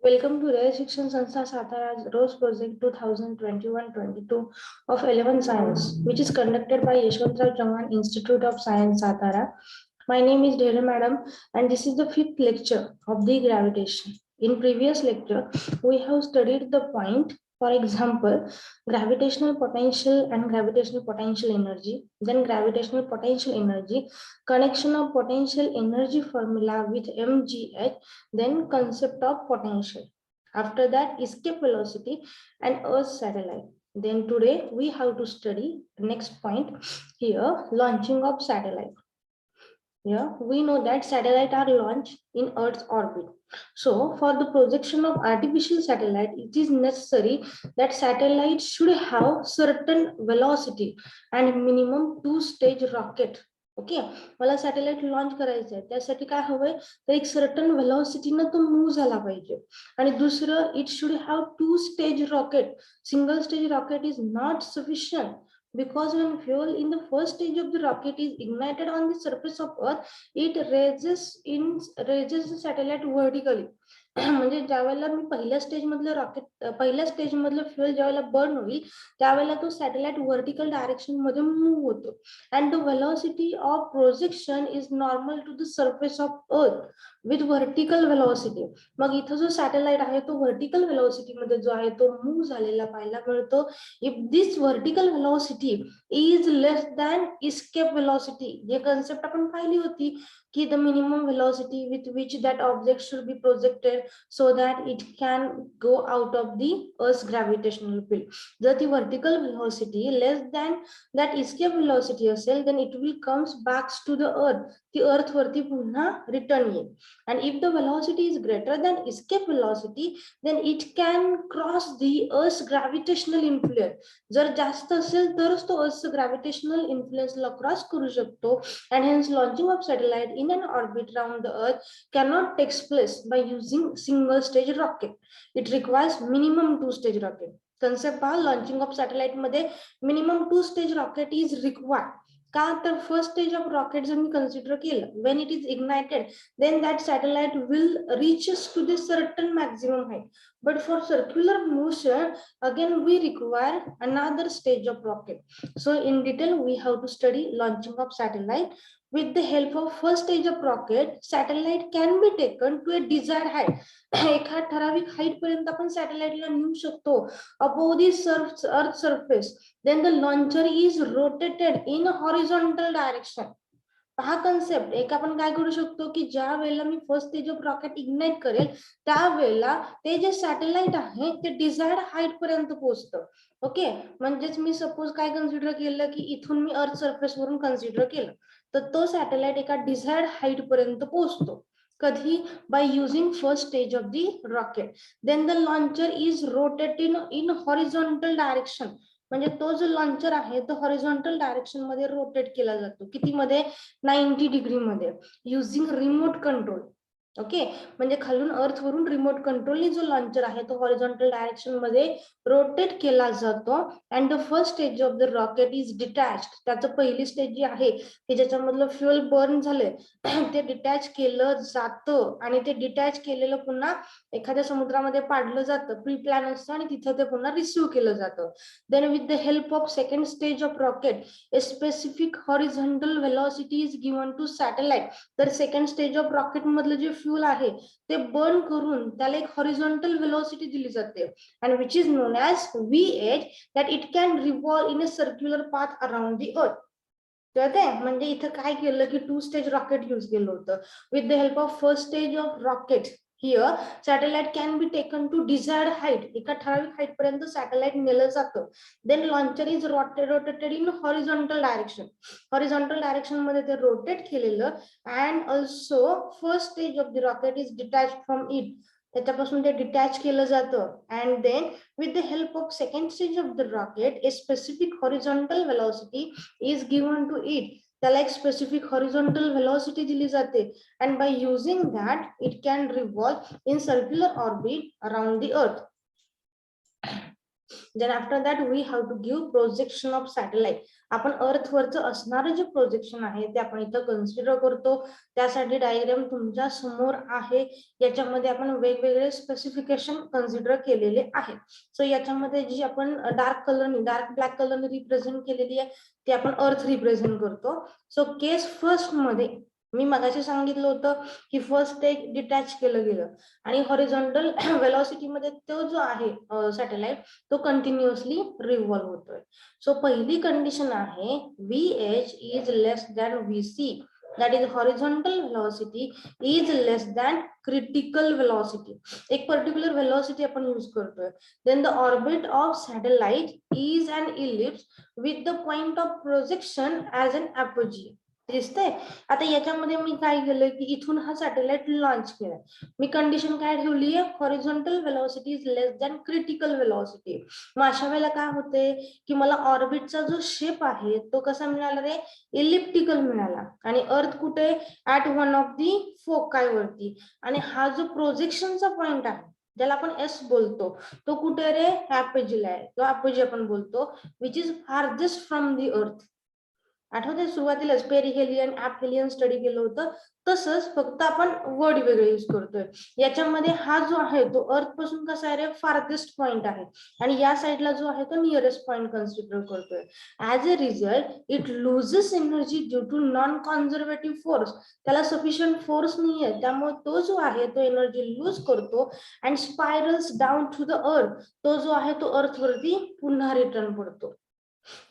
Welcome to Dhere Shikshan Sanstha Satara's Rose Project 2021-22 of 11 Science, which is conducted by Yashwantrao Chauhan Institute of Science, Satara. My name is Dhere Madam, and this is the fifth lecture of the gravitation. In previous lecture, we have studied the point, for example, gravitational potential and gravitational potential energy, then gravitational potential energy, connection of potential energy formula with mgh, then concept of potential. After that, escape velocity and Earth satellite. Then today we have to study next point here, launching of satellite. Yeah, we know that satellites are launched in Earth's orbit. So for the projection of artificial satellite, it is necessary that satellites should have certain velocity and minimum two-stage rocket. Okay, मला satellite launch करायचं आहे, त्यासाठी काय हवंय तर एक certain व्हेलॉसिटीनं तो move झाला पाहिजे. आणि दुसरं, it should have two stage rocket. Single stage rocket is not sufficient because when fuel in the first stage of the rocket is ignited on the surface of Earth, it raises the satellite vertically. म्हणजे ज्यावेळेला मी पहिल्या stage मधलं rocket पहिल्या stage मधलं fuel ज्यावेळेला burn होईल त्यावेळेला तो सॅटेलाइट व्हर्टिकल डायरेक्शन मध्ये मूव्ह होतो. And the velocity of projection is normal to the surface of earth with vertical velocity. मग इथं जो सॅटेलाइट आहे तो व्हर्टिकल व्हेलॉसिटी मध्ये जो आहे तो मूव्ह झालेला पाहायला मिळतो. If this vertical velocity is less than escape velocity, जे कन्सेप्ट आपण पाहिली होती की the minimum velocity with which that object should be projected so that it can go out of the Earth's gravitational field. जर ती vertical velocity less than that escape velocity असेल, then it will comes back to the Earth. ती Earth वरती पुन्हा return येईल. And if the velocity is greater than escape velocity, then it can cross the Earth's gravitational influence. जर जास्त असेल तरच तो Earth's gravitational influence ला क्रॉस करू शकतो. And hence launching of satellite in an orbit around the Earth cannot take place by using single stage rocket. It requires minimum two stage rocket. Concept पहा, launching of satellite मध्ये minimum two stage rocket is required. का तर first stage of rocket जर मी consider केलं, when it is ignited, then that satellite will reaches to the certain maximum height. But for circular motion, again we require another stage of rocket. So in detail we have to study launching of satellite. With the help of first stage of rocket, satellite can be taken to a desired height. एका ठराविक height पर्यंत आपण सॅटेलाइटला नेऊ शकतो above the earth surface. Then the launcher is rotated in a horizontal direction. हा concept एक आपण काय करू शकतो की ज्या वेळेला मी first stage of rocket ignite करेल त्यावेळेला ते जे सॅटेलाइट आहे ते डिझायर्ड हाईट पर्यंत पोहोचतं. ओके, म्हणजेच मी सपोज काय कन्सिडर केलं की इथून मी अर्थ सरफेस वरून कन्सिडर केलं तर तो सॅटेलाइट एका डिझायर्ड हाईट पर्यंत पोहोचतो. कधी? By using first stage of the rocket. Then the launcher is rotated in horizontal direction. म्हणजे तो जो लॉन्चर आहे तो हॉरिझॉन्टल डायरेक्शन मध्ये रोटेट केला जातो. किती मध्ये? 90 डिग्री मध्ये, युजिंग रिमोट कंट्रोल. ओके, म्हणजे खालून अर्थ वरून रिमोट कंट्रोलने जो लॉन्चर आहे तो हॉरिझॉन्टल डायरेक्शन मध्ये रोटेट केला जातो. And the first stage of the rocket is detached. त्याचं पहिली स्टेज जी आहे की ज्याच्यामधलं फ्युएल बर्न झाले ते डिटॅच केलं जातं आणि ते डिटॅच केलेलं पुन्हा एखाद्या समुद्रामध्ये पाडलं जातं, प्री प्लॅन असतं आणि तिथं ते पुन्हा रिसिव्ह केलं जातं. Then with the help of second stage of rocket a specific horizontal velocity is given to satellite. तर सेकंड स्टेज ऑफ रॉकेट मधलं जे फ्युल आहे ते बर्न करून त्याला एक हॉरिझॉन्टल व्हेलॉसिटी दिली जाते and which is known as VH, that it can revolve in a circular path around the earth. कळते? म्हणजे इथं काय केलं की टू स्टेज रॉकेट यूज केलं होतं. With the help of first stage of rocket here satellite can be taken to desired height. एका ठराविक हाईट पर्यंत सॅटेलाइट नेलं जातं. Then launcher is rotated in horizontal direction. Horizontal direction मध्ये ते rotate केलेलं and also first stage of the rocket is detach from it. त्याच्यापासून ते डिटॅच केलं जातं. And then with the help of second stage of the rocket a specific horizontal velocity is given to it. त्याला एक specific horizontal velocity दिली जाते and by using that it can revolve in circular orbit around the earth. Then after that we have to give projection of satellite. आपण अर्थवरचं असणारं जे projection आहे ते आपण इथं कन्सिडर करतो. त्यासाठी डायग्राम तुमच्या समोर आहे. याच्यामध्ये आपण वेगवेगळे स्पेसिफिकेशन कन्सिडर केलेले आहेत. सो याच्यामध्ये जी आपण डार्क ब्लॅक कलरने रिप्रेझेंट केलेली आहे ती आपण अर्थ रिप्रेझेंट करतो. सो केस फर्स्ट मध्ये मी मगाशी सांगितलं होतं की फर्स्ट एक डिटॅच केलं गेलं आणि हॉरिझॉन्टल वेलॉसिटी मध्ये तो जो आहे सॅटेलाइट तो कंटिन्युअसली रिव्हॉल्व होतोय. सो पहिली कंडिशन आहे VH is less than VC, that is horizontal velocity is less than critical velocity. एक पर्टिक्युलर वेलॉसिटी आपण यूज करतोय. then the orbit of satellite is an ellipse with the point of projection as an apogee. दिसतंय. आता याच्यामध्ये मी काय केलं की इथून हा सॅटेलाइट लॉन्च केला. मी कंडिशन काय ठेवली आहे, horizontal velocity is less than critical velocity. मग अशा वेळेला काय होते की मला ऑर्बिटचा जो शेप आहे तो कसा मिळाला रे, इलिप्टिकल मिळाला. आणि अर्थ कुठे, ऍट वन ऑफ दी फोकाय वरती. आणि हा जो प्रोजेक्शनचा पॉइंट आहे ज्याला आपण एस बोलतो तो कुठे रे, ऍपोजीला आहे. तो ऍपोजी आपण बोलतो which is farthest from the अर्थ. आठवते सुरुवातीलाच पेरिहेलियन ऍपहेलियन स्टडी केलं होतं तसंच, फक्त आपण वर्ड वेगळे यूज करतोय. याच्यामध्ये हा जो आहे तो अर्थ पासून कसा आहे रे, फार्देस्ट पॉइंट आहे आणि या साईडला जो आहे तो नियरेस्ट पॉइंट कन्सिडर करतोय. As a result it loses energy due to non conservative force. त्याला सफिशियंट फोर्स नाहीये त्यामुळे तो जो आहे तो एनर्जी लूज करतो and spirals down to the earth. तो जो आहे तो अर्थ वरती पुन्हा रिटर्न पडतो.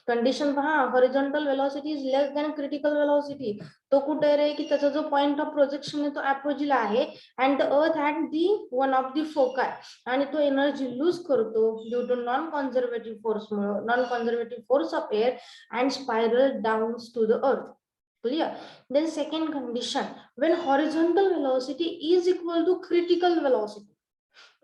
कंडिशन पहा, horizontal velocity is less than critical velocity. तो कुठे रे की त्याचा जो पॉइंट ऑफ प्रोजेक्शन आहे तो अपोजीला आहे and the earth at the one of the foci. आणि तो एनर्जी लूज करतो due to non conservative force मुळे, non conservative force of air and spiral down to the earth. Clear. Then second condition, when horizontal velocity is equal to critical velocity.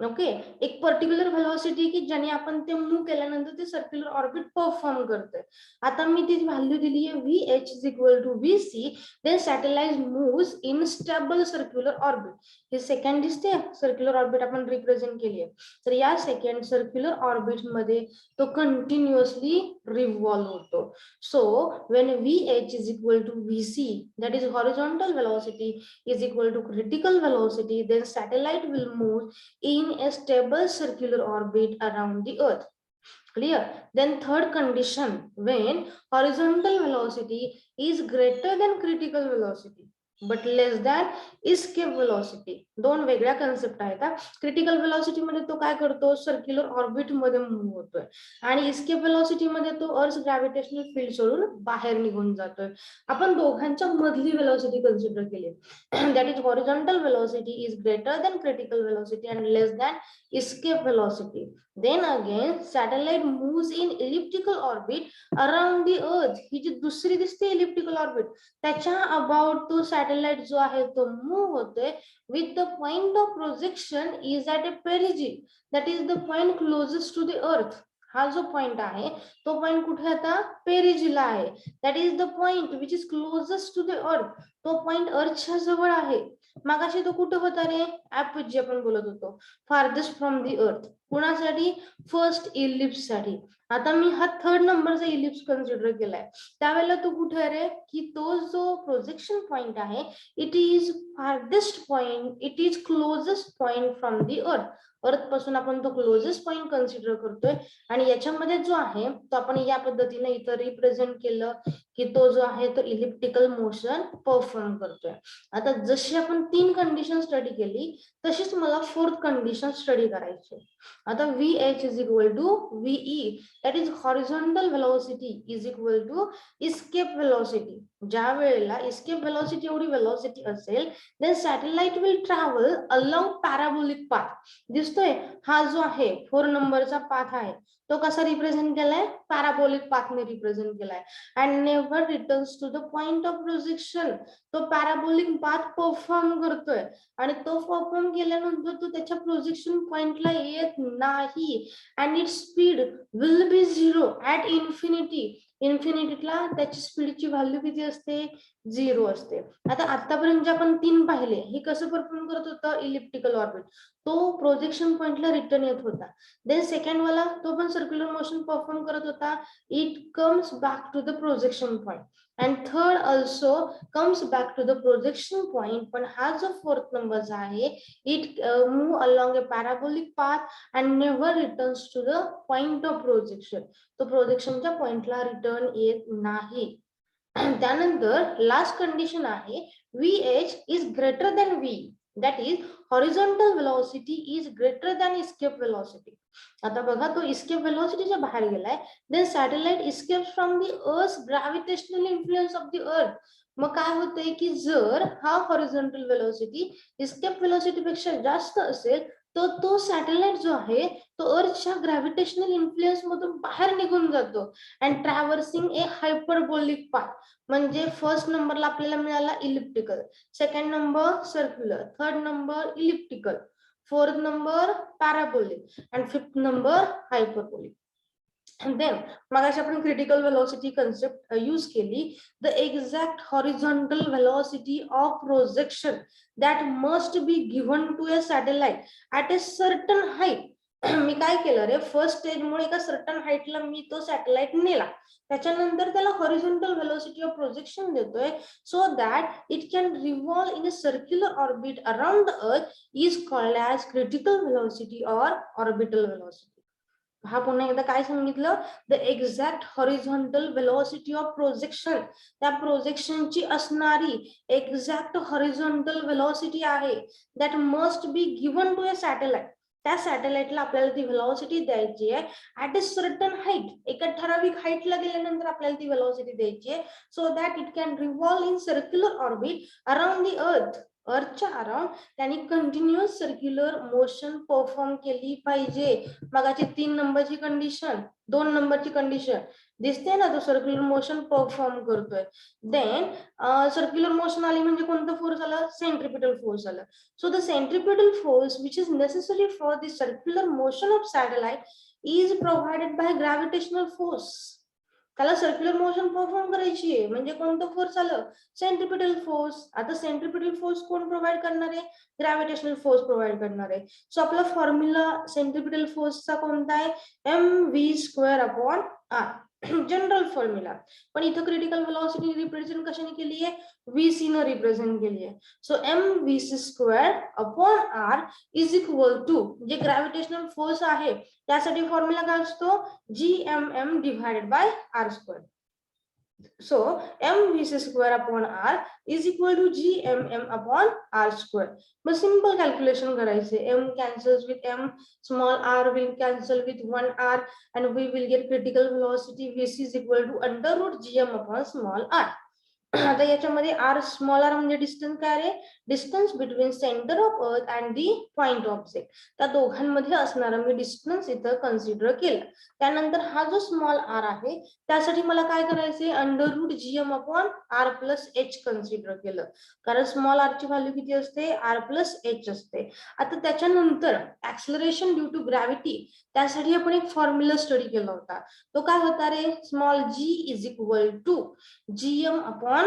Okay, एक particular velocity की ज्याने आपण ते move केल्यानंतर ते circular orbit perform करते. आता मी ती व्हॅल्यू दिली आहे VH is equal to VC. Then satellite moves in stable circular orbit. हे सेकंड दिसते, सर्क्युलर ऑर्बिट आपण रिप्रेझेंट केली आहे. तर या सेकंड सर्क्युलर ऑर्बिट मध्ये तो कंटिन्युअसली रिव्हॉल्व होतो. So when VH is equal to VC, that is horizontal velocity is equal to critical velocity, then satellite will move in a stable circular orbit around the earth. Clear. Then third condition, when horizontal velocity is greater than critical velocity but less than escape velocity. दोन वेगळ्या concept आहेत. Critical velocity मध्ये तो काय करतो, circular orbit मध्ये move होतोय आणि इस्केप वेलॉसिटी मध्ये तो अर्थ ग्रॅव्हिटेशनल फील्ड सोडून बाहेर निघून जातोय. आपण दोघांच्या मधली वेलॉसिटी कन्सिडर केली. That is horizontal velocity is greater than critical velocity and less than escape velocity. Then again satellite moves in elliptical orbit around the earth. ही जी दुसरी दिसते elliptical orbit त्याच्या अबाउट तो सॅटेलाइट जो आहे तो मूव्ह होतोय with the point of projection is at a perigee, that is the point closest to the earth. हा जो पॉइंट आहे तो पॉइंट कुठे आता, पेरिजीला आहे. That is the point which is closest to the earth. तो पॉइंट अर्थच्या जवळ आहे. मगाशी तो कुठे होता रे, ऍपोजी आपण बोलत होतो, फार्देस्ट फ्रॉम दी अर्थ. कुणासाठी, फर्स्ट इलिप्स साठी. आता मी हा थर्ड नंबरचा इलिप्स कन्सिडर केलाय. त्यावेळेला तो कुठे आहे रे, की तो जो प्रोजेक्शन पॉइंट आहे it is farthest point, it is closest point from the अर्थ. अर्थ पासून आपण तो क्लोजेस्ट पॉइंट कन्सिडर करतोय आणि याच्यामध्ये जो आहे तो आपण या पद्धतीने इथं रिप्रेझेंट केलं की तो जो आहे तो इलिप्टिकल मोशन परफॉर्म करतोय. आता जशी आपण 3 कंडिशन स्टडी केली तशीच मला फोर्थ कंडिशन स्टडी करायची. आता VH is equal to VE, that is horizontal velocity is equal to escape velocity. ज्या वेळेला इस्केप वेलॉसिटी एवढी वेलॉसिटी असेल then satellite will travel along parabolic path. दिसतोय हा जो आहे 4 नंबरचा पाथ आहे तो कसा रिप्रेझेंट केलाय, पॅराबोलिक पाथने रिप्रेझेंट केलाय and never returns to the point of projection. तो पॅराबोलिक पाथ परफॉर्म करतोय आणि तो परफॉर्म केल्यानंतर तो त्याच्या प्रोजेक्शन पॉइंटला येत नाही and its speed will be 0 at infinity. इन्फिनिटीला त्याची स्पीडची व्हॅल्यू किती असते 0 असते. आता आतापर्यंत जे आपण 3 पाहिले हे कसं परफॉर्म करत होतं इलिप्टिकल ऑर्बिट, तो प्रोजेक्शन पॉइंटला रिटर्न येत होता. देन सेकंड वाला तो पण सर्क्युलर मोशन परफॉर्म करत होता, it comes back to the projection point. And third also comes back to the projection point, पण हा जो फोर्थ नंबर आहे it move along a parabolic path and never returns to the point of projection. तो प्रोजेक्शनच्या पॉइंटला return येत नाही. त्यानंतर लास्ट कंडिशन आहे VH is greater than V, that is horizontal velocity is greater than escape velocity. आता बघा तो इस्केप वेलोसिटीच्या बाहेर गेलाय, then satellite escapes from the earth gravitational influence of the earth. मग काय होतंय की जर हा हॉरिझॉन्टल वेलोसिटी इस्केप वेलोसिटी पेक्षा जास्त असेल तर तो सॅटेलाइट जो आहे तो अर्थच्या ग्रॅव्हिटेशनल इन्फ्लुएन्स मधून बाहेर निघून जातो and traversing a hyperbolic path. म्हणजे फर्स्ट नंबरला आपल्याला मिळाला elliptical, second number circular, third number elliptical, fourth number parabolic and fifth number hyperbolic. Then मगाशी आपण क्रिटिकल वेलोसिटी कन्सेप्ट यूज केली, the exact horizontal velocity of projection that must be given to a satellite at a certain height. मी काय केलं रे, first स्टेजमुळे एका certain हाईटला मी तो satellite नेला, त्याच्यानंतर त्याला हॉरिझॉन्टल वेलोसिटी ऑफ प्रोजेक्शन देतोय so that it can revolve in a circular orbit around the earth is called as critical velocity or orbital velocity. हा पुन्हा एकदा काय सांगितलं, the exact horizontal velocity of projection, त्या प्रोजेक्शनची असणारी एक्झॅक्ट हॉरिझॉन्टल वेलोसिटी आहे that must be given to a satellite. त्या सॅटेलाइटला आपल्याला ती वेलोसिटी द्यायची आहे ऍट अ सर्टन हाईट, एका ठराविक हाईटला गेल्यानंतर आपल्याला ती वेलोसिटी द्यायची आहे so that it can revolve in circular orbit around the earth. अर्थच्या अराउंड त्यांनी कंटिन्युअस सर्क्युलर मोशन परफॉर्म केली पाहिजे. मगाची 3 नंबरची कंडिशन, 2 नंबरची कंडिशन दिसते ना, तो सर्क्युलर मोशन परफॉर्म करतोय. देन सर्क्युलर मोशन आली म्हणजे कोणतं फोर्स आलं, सेंट्रिपिटल फोर्स आलं. So the centripetal force which is necessary for the circular motion of satellite is provided by gravitational force. त्याला सर्क्युलर मोशन परफॉर्म करायची आहे म्हणजे कोणतं फोर्स आलं, सेंट्रिपिटल फोर्स. आता सेंट्रिपिटल फोर्स कोण प्रोव्हाइड करणार आहे, ग्रॅव्हिटेशनल फोर्स प्रोव्हाइड करणार आहे. सो आपला फॉर्म्युला सेंट्रिपिटल फोर्सचा कोणता आहे, mv²/r, जनरल फॉर्म्युला. पण इथं क्रिटिकल वेलोसिटी रिप्रेझेंट कशाने केली आहे, vc न रिप्रेझेंट केली आहे. सो mvc²/r इज इक्वल टू, जे ग्रॅव्हिटेशनल फोर्स आहे त्यासाठी फॉर्म्युला काय असतो, gmm divided by r². So mvc²/r is equal to gmm/r². मग सिंपल कॅल्क्युलेशन करायचे, m cancels with m, small r will cancel with 1r and we will get critical velocity vc is equal to √gm/small r. आता याच्यामध्ये r small r म्हणजे distance काय आहे, distance between centre of earth and the point object. त्या दोघांमध्ये असणारा मी distance इथं consider केलं. त्यानंतर हा जो स्मॉल r आहे त्यासाठी मला काय करायचे, √gm/r+h कन्सिडर केलं, कारण स्मॉल r ची व्हॅल्यू किती असते, r+h असते. आता त्याच्यानंतर ऍक्सलरेशन ड्यू टू ग्रॅव्हिटी, त्यासाठी आपण एक फॉर्म्युला स्टडी केला होता. तो काय होता रे, small g is equal to gm/r².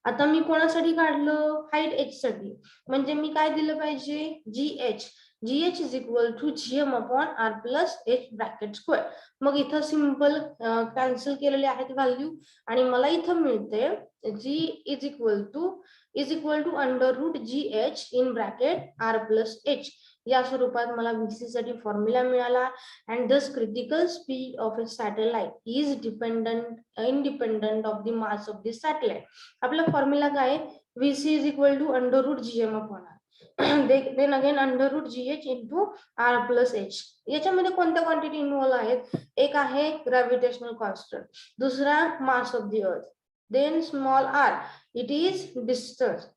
आता मी कोणासाठी काढलं, हाईट h साठी, म्हणजे मी काय दिलं पाहिजे, gh is equal to gm/r+h bracket square. मग इथं सिंपल कॅन्सल केलेले आहेत व्हॅल्यू आणि मला इथं मिळते g is equal to √gh in bracket r+h. या स्वरूपात मला VC साठी फॉर्म्युला मिळाला. And thus critical speed of a satellite is independent of the mass of the satellite. आपला फॉर्म्युला काय, VC is equal to √gm/r then again √gh into r+h. याच्यामध्ये कोणत्या quantity involve आहेत, एक आहे ग्रॅव्हिटेशनल कॉन्स्टंट, दुसरा mass of the earth, then small r it is distance,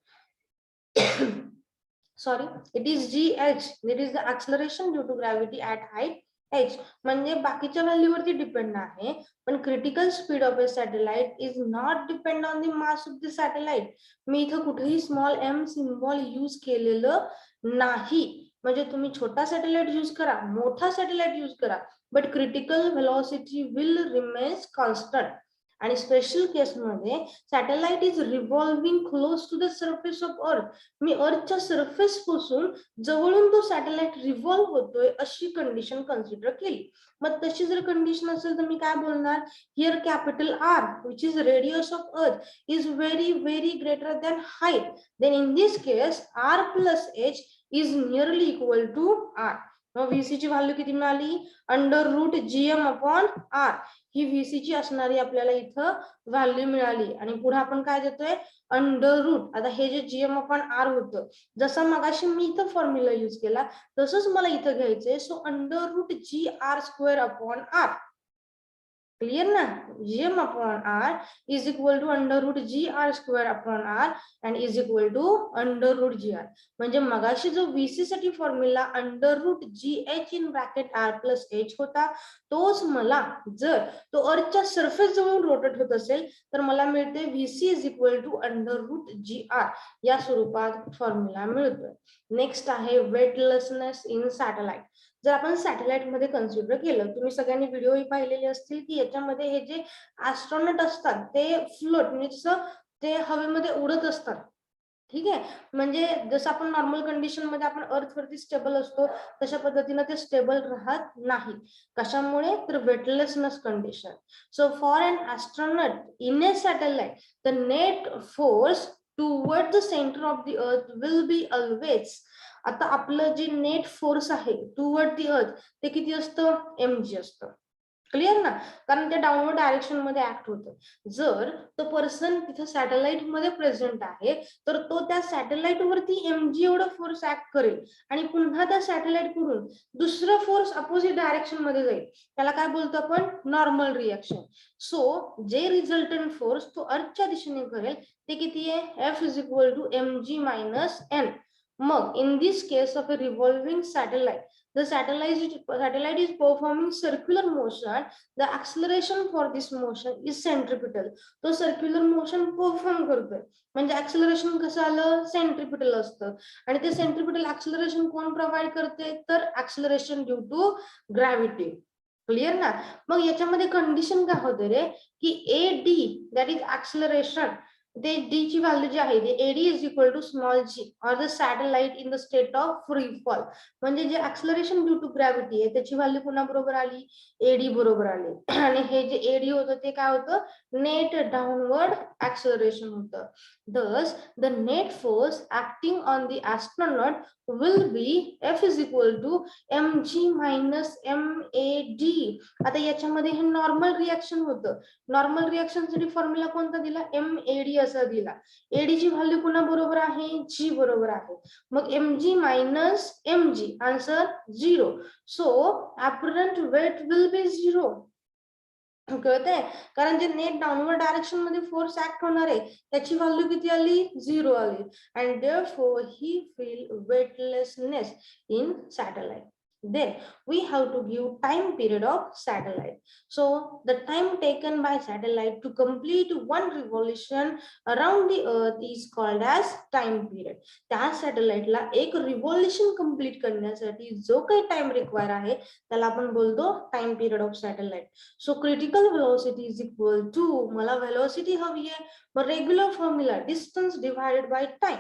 sorry, it is gh, that is the acceleration due to gravity at height h. म्हणजे बाकीच्या व्हॅल्यूवरती depend आहे, पण critical speed of a satellite is not depend on the mass of the satellite. मी इथं कुठेही small m symbol use केलेलं नाही. म्हणजे तुम्ही छोटा सॅटेलाइट यूज करा, मोठा सॅटेलाइट यूज करा, but critical velocity will remains constant. आणि स्पेशल केसमध्ये satellite is revolving close to the surface of earth. मी अर्थच्या सरफेस पासून जवळून तो सॅटेलाइट रिव्हॉल्व होतोय अशी कंडिशन कन्सिडर केली. मग तशी जर कंडिशन असेल तर मी काय बोलणार, here capital R which is radius of earth is very very greater than height. then in this case r plus h is nearly equal to r. मग VC ची व्हॅल्यू किती मिळाली, under root GM upon r. ही VC ची असणारी आपल्याला इथं value मिळाली. आणि पुढे आपण काय देतोय, अंडर रूट. आता हे जे GM अपॉन r होतं, जसं मगाशी मी इथं फॉर्म्युला यूज केला तसंच मला इथं घ्यायचंय. So under root GR square upon r. Clear ना, GM upon r is equal to under root GR square upon r and is equal to under root GR. म्हणजे मगाशी जो VC साठी formula under root GH in bracket R plus H होता, तोच मला जर तो अर्थच्या सरफेस जवळून रोटेट होत असेल तर मला मिळते VC is equal to under root GR. या स्वरूपात फॉर्म्युला मिळतोय. नेक्स्ट आहे वेटलेसनेस इन सॅटेलाइट. जर आपण सॅटेलाइट मध्ये कन्सिडर केलं, तुम्ही सगळ्यांनी व्हिडिओही पाहिलेले असतील की याच्यामध्ये हे जे ॲस्ट्रॉनॉट असतात ते फ्लोट म्हणजे जसं ते हवेमध्ये उडत असतात. ठीक आहे, म्हणजे जसं आपण नॉर्मल कंडिशन मध्ये आपण अर्थवरती स्टेबल असतो तशा पद्धतीने ते स्टेबल राहत नाही. कशामुळे, तर weightlessness condition. So for an astronaut in a satellite the net force toward the centre of the earth will be always. आता आपलं जे नेट फोर्स आहे टुवर्ड द अर्थ ते किती असतं, mg असतं. क्लियर ना, कारण ते डाऊनवर्ड डायरेक्शन मध्ये ऍक्ट होतं. जर तो पर्सन तिथे सॅटेलाइट मध्ये प्रेझेंट आहे तर तो त्या सॅटेलाइट वरती mg एवढं फोर्स ऍक्ट करेल आणि पुन्हा त्या सॅटेलाइट कडून दुसरं फोर्स अपोजिट डायरेक्शन मध्ये जाईल. त्याला काय बोलतो आपण, नॉर्मल रिएक्शन. सो जे रिझल्टंट फोर्स तो अर्थच्या दिशेने करेल ते किती आहे, F is equal to mg minus n. मग in this case of a revolving satellite, the satellite is performing circular motion. The acceleration for this motion is centripetal. तो circular motion perform करतोय, म्हणजे acceleration कसं आलं, centripetal असतं. आणि ते centripetal acceleration कोण प्रोव्हाइड करते, तर acceleration due to gravity. Clear ना. मग याच्यामध्ये कंडिशन काय होते रे, की AD that is acceleration, ते d ची व्हॅल्यू जी आहे ती AD is equal to small g or the satellite in the state of free fall. म्हणजे जे ऍक्सलरेशन ड्यू टू ग्रॅव्हिटी आहे त्याची व्हॅल्यू पुन्हा बरोबर आली, AD बरोबर आली. आणि हे जे AD होतं ते काय होतं, नेट डाउनवर्ड ऍक्सलरेशन होतं. Thus the net force acting on the astronaut will be F is equal to mg minus MAD. आता याच्यामध्ये हे नॉर्मल रिएक्शन होतं. नॉर्मल रिएक्शन साठी फॉर्म्युला कोणता दिला, MAD असा दिला. AD ची व्हॅल्यू पुन्हा बरोबर आहे, G बरोबर आहे. मग mg minus mg, answer 0. So apparent weight will be 0. कळतंय, कारण जे नेट डाउनवर्ड डायरेक्शन मध्ये फोर्स ऍक्ट होणार आहे त्याची व्हॅल्यू किती आली, 0 आली. And therefore he feel weightlessness in satellite. Then we have to give time period of satellite. So the time taken by satellite to complete one revolution around the earth is called as time period. त्या सॅटेलाइटला एक revolution complete करण्यासाठी जो काही time require आहे त्याला आपण बोलतो time period of satellite. So critical velocity is equal to, मला व्हेलॉसिटी हवी आहे, मग regular formula distance divided by time.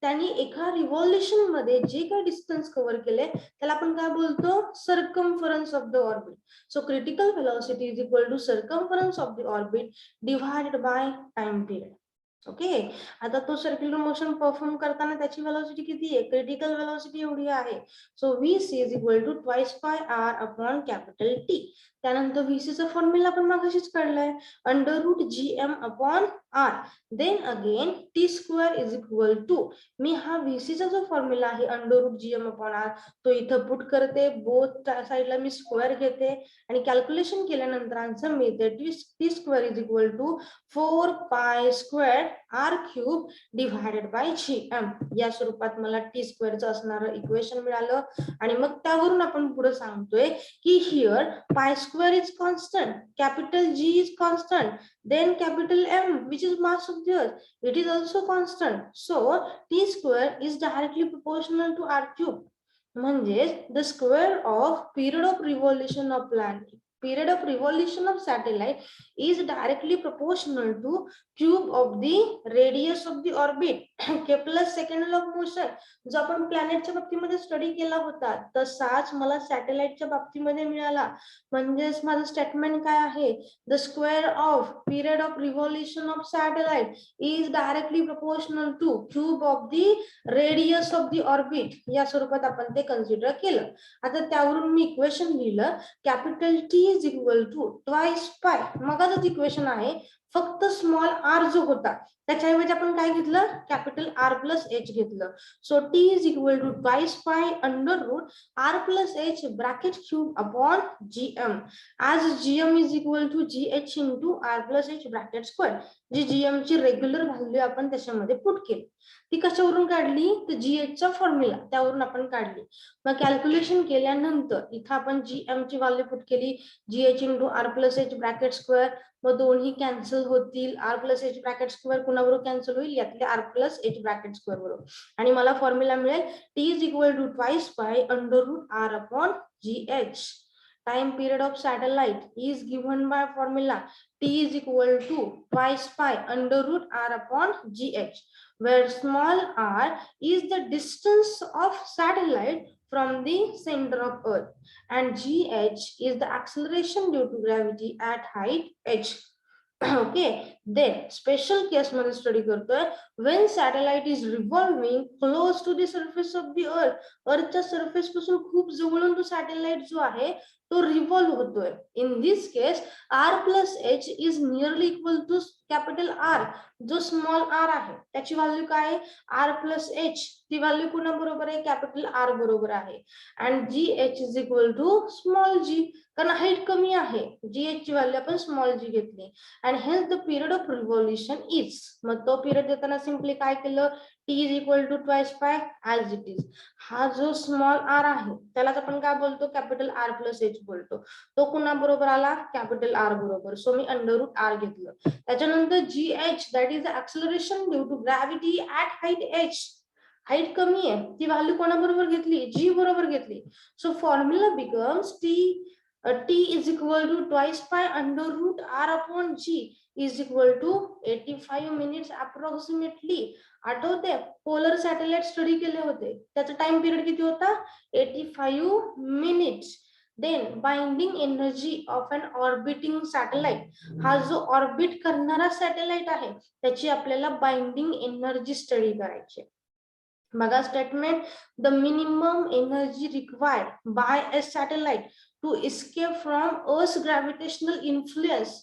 त्यांनी एका रिव्हॉल्युशन मध्ये जे काही डिस्टन्स कव्हर केले त्याला आपण काय बोलतो, circumference of the orbit. So critical velocity is equal to circumference of the orbit divided by time period. Okay, आता तो सर्क्युलर मोशन परफॉर्म करताना त्याची व्हेलॉसिटी किती आहे, क्रिटिकल व्हेलॉसिटी एवढी आहे. So VC is equal to twice by R upon capital T. त्यानंतर VC चा फॉर्म्युला आपण मागाशीच काढलाय, under root GM upon R. Then again T square is equal to, मी हा VC चा जो फॉर्म्युला आहे under root GM upon R तो इथं पुट करते, बोथ साइडला मी स्क्वेअर घेते आणि कॅल्क्युलेशन केल्यानंतर आन्सर मिळते T square is equal to 4 pi square R cube divided by GM. या स्वरूपात मला T स्क्वेअरचं असणारं इक्वेशन मिळालं. आणि मग त्यावरून आपण पुढे सांगतोय की here pi square is constant, capital G is constant, then capital M which is mass of the earth, it is also constant. So T square is directly proportional to R cube. म्हणजेच the square of period of revolution of planet, period of revolution of satellite is directly proportional to cube of the radius of the orbit. Kepler's second law of motion जो आपण प्लॅनेटच्या बाबतीमध्ये study केला होता तसाच मला सॅटेलाइटच्या बाबतीमध्ये मिळाला. म्हणजेच माझं स्टेटमेंट काय आहे, the square of period of revolution of satellite is directly proportional to cube of the radius of the orbit. या स्वरूपात आपण ते कन्सिडर केलं. आता त्यावरून मी इक्वेशन लिहिलं, capital T is equal to twice pi. मगाच इक्वेशन आहे, फक्त स्मॉल आर जो होता त्याच्याऐवजी आपण काय घेतलं, कॅपिटल आर प्लस एच घेतलं. So T is equal to twice pi under root R plus H bracket cube upon GM, आज GM is equal to G H into R plus H bracket square. G GM ची regular value आपण त्याच्यामध्ये put केली. ती कशावरून काढली, तर GH चा फॉर्म्युला त्यावरून आपण काढली. मग कॅल्क्युलेशन केल्यानंतर इथं आपण जीएम ची व्हॅल्यू पुट केली, GH into R plus H bracket square. मग दोन्ही कॅन्सल होतील, R plus H bracket square कुणाबरोबर कॅन्सल होईल, यातले R plus H bracket square बरोबर. आणि मला फॉर्म्युला मिळेल T is equal to twice pi under root R upon GH. time period of satellite is given by formula t is equal to twice pi under root r upon gh, where small r is the distance of satellite from the center of earth and gh is the acceleration due to gravity at height h. Okay, then special case मध्ये study करतोय, when satellite is revolving close to the surface of the earth, अर्थच्या surface पासून खूप जवळून तो satellite जो आहे तो रिव्हॉल्व होतोय. In this case R plus H is nearly equal to capital R. जो स्मॉल आर आहे त्याची व्हॅल्यू काय आहे, आर प्लस एच, ती व्हॅल्यू कुणा बरोबर आहे, कॅपिटल आर बरोबर आहे. And G H is equal to small G, कारण हाईट कमी आहे, जी एच ची व्हॅल्यू आपण स्मॉल जी घेतली. And hence the period of revolution is, मग तो पिरियड देताना सिम्पली काय केलं, T is equal to twice pi as it is. हा जो स्मॉल आर आहे त्यालाच आपण काय बोलतो, कॅपिटल आर प्लस एच बोलतो. तो कुणा बरोबर आला, कॅपिटल आर बरोबर. सो मी अंडर रूट आर घेतलं. त्याच्यानंतर g h that is the acceleration due to gravity at height h. Height कमी आहे, ती व्हॅल्यू कोणा बरोबर घेतली, जी बरोबर घेतली. So formula becomes T is equal to twice pi under root R upon g is equal to 85 minutes approximately. आठवते polar satellite study केले होते, त्याचा टाइम पिरियड किती होता, 85 minutes. Then binding energy of an orbiting satellite, हा जो orbit करणारा satellite आहे त्याची आपल्याला बाइंडिंग एनर्जी स्टडी करायची. बघा statement, the minimum energy required by a satellite to escape from earth gravitational influence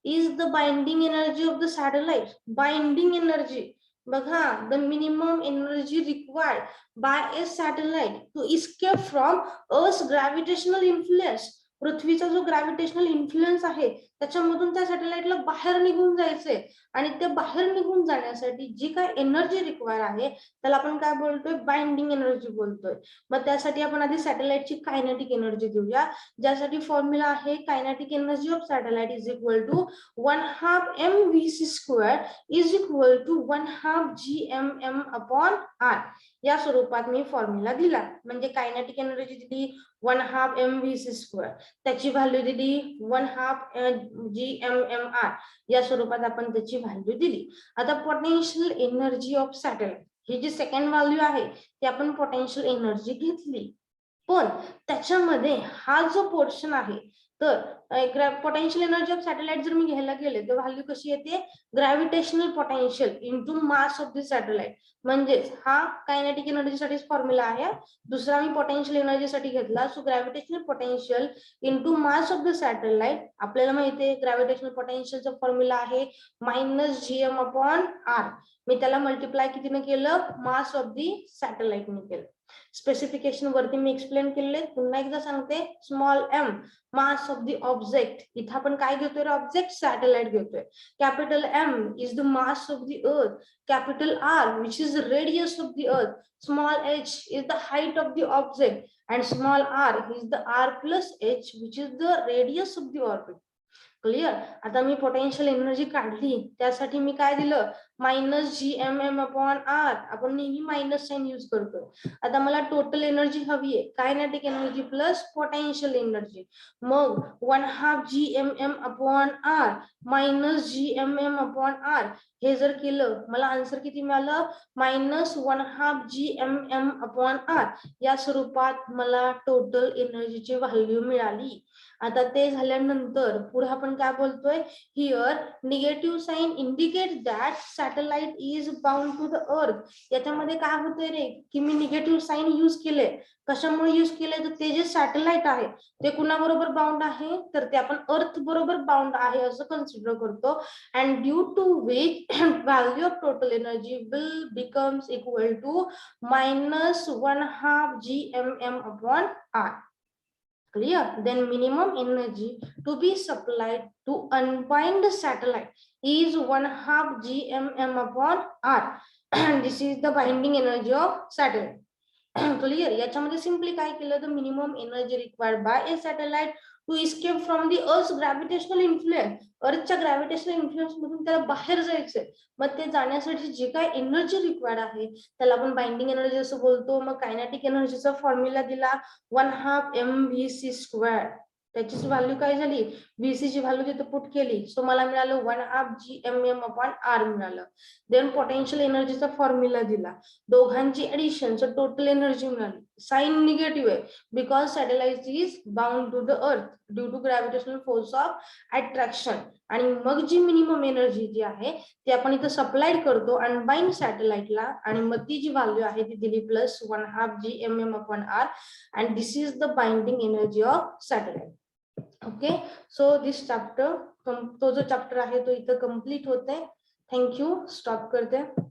is the binding energy of the satellite. Binding energy, बघा, the minimum energy required by a satellite to escape from Earth's gravitational influence. पृथ्वीचा जो gravitational influence आहे त्याच्यामधून त्या सॅटेलाइटला बाहेर निघून जायचंय, आणि ते बाहेर निघून जाण्यासाठी जी काय एनर्जी रिक्वायर आहे त्याला आपण काय बोलतोय, बाइंडिंग एनर्जी बोलतोय. मग त्यासाठी आपण आधी सॅटेलाइटची कायनेटिक एनर्जी देऊया, ज्यासाठी फॉर्म्युला आहे kinetic energy of satellite is equal to 1/2 mvc square is equal to 1/2 gmm upon R. या स्वरूपात मी फॉर्म्युला दिला. म्हणजे कायनेटिक एनर्जी दिली 1/2 mvc स्क्वेअर, त्याची व्हॅल्यू दिली 1/2 gmmr. या स्वरूपात आपण त्याची व्हॅल्यू दिली. आता पोटेन्शियल एनर्जी ऑफ सॅटेलाइट, ही जी सेकंड व्हॅल्यू आहे ती आपण पोटेन्शियल एनर्जी घेतली. पण त्याच्यामध्ये हा जो पोर्शन आहे, तर पोटेन्शियल एनर्जी ऑफ सॅटेलाइट जर मी घ्यायला गेले तर व्हॅल्यू कशी येते, gravitational potential into mass of the satellite. म्हणजेच हा कायनेटिक एनर्जी साठी फॉर्म्युला आहे, दुसरा मी पोटेन्शियल एनर्जी साठी घेतला. So gravitational potential into mass of the satellite, आपल्याला माहिती आहे ग्रॅव्हिटेशनल पोटेन्शियलचा फॉर्म्युला आहे मायनस जीएम अपॉन आर. मी त्याला मल्टिप्लाय कितीने केलं, मास ऑफ द सॅटेलाइटने केलं. स्पेसिफिकेशन वरती मी एक्सप्लेन केले, पुन्हा एकदा सांगते. Small M mass of the object, इथं आपण काय घेतोय, ऑब्जेक्ट सॅटेलाइट घेतोय. Capital M is the mass of the earth, capital R which is the radius of the earth, small H is the height of the object and small r is the r plus h which is the radius of the orbit. Clear. आता मी potential energy काढली, त्यासाठी मी काय दिलं, minus GMM/R. आपण नेहमी minus sign use करतो. आता मला टोटल एनर्जी हवी आहे, kinetic energy plus potential energy. मग 1/2 GMM/R मायनस GMM/R हे जर केलं, मला आन्सर किती मिळालं, मायनस 1/2 GMM/R. या स्वरूपात मला टोटल एनर्जीची व्हॅल्यू मिळाली. आता ते झाल्यानंतर पुढे आपण काय बोलतोय, here negative sign indicate that satellite is bound to the earth. याच्यामध्ये काय होतंय रे, की मी निगेटिव्ह साइन यूज केले. कशामुळे यूज केले, तर ते जे सॅटेलाइट आहे ते कुणाबरोबर बाउंड आहे, तर ते आपण अर्थ बरोबर बाउंड आहे असं कन्सिडर करतो. And due to which value of total energy will becomes equal to minus 1/2 GMM/R. Clear? Then minimum energy to be supplied to unbind the satellite is 1/2 GMM/R. And this is the binding energy of satellite. Clear? याच्यामध्ये simply काय केलं, तर minimum energy required by a satellite to escape from the earth gravitational influence. अर्थच्या gravitational influence मधून त्याला बाहेर जायचंय. मग ते जाण्यासाठी जे काय एनर्जी रिक्वायर्ड आहे त्याला आपण बाइंडिंग एनर्जी असं बोलतो. मग कायनेटिक एनर्जीचा फॉर्म्युला दिला 1/2 mvc². त्याची व्हॅल्यू काय झाली, VC ची व्हॅल्यू तिथे पुट केली, सो मला मिळालं 1/2 GMM/R मिळालं. देन पोटेन्शियल एनर्जीचा फॉर्म्युला दिला, दोघांची ऍडिशन, सो टोटल एनर्जी मिळाली. साइन निगेटिव्ह आहे because satellite is bound to the earth due to gravitational force of attraction. आणि मग जी मिनिमम एनर्जी जी आहे ती आपण इथं सप्लाइड करतो अनबाइंड सॅटेलाइटला, आणि मग ती जी व्हॅल्यू आहे ती दिली plus 1/2 GMM/R. And this is the binding energy of satellite. Okay, so this chapter, तो जो चॅप्टर आहे तो इथं कम्प्लीट होते. थँक्यू. स्टॉप करते.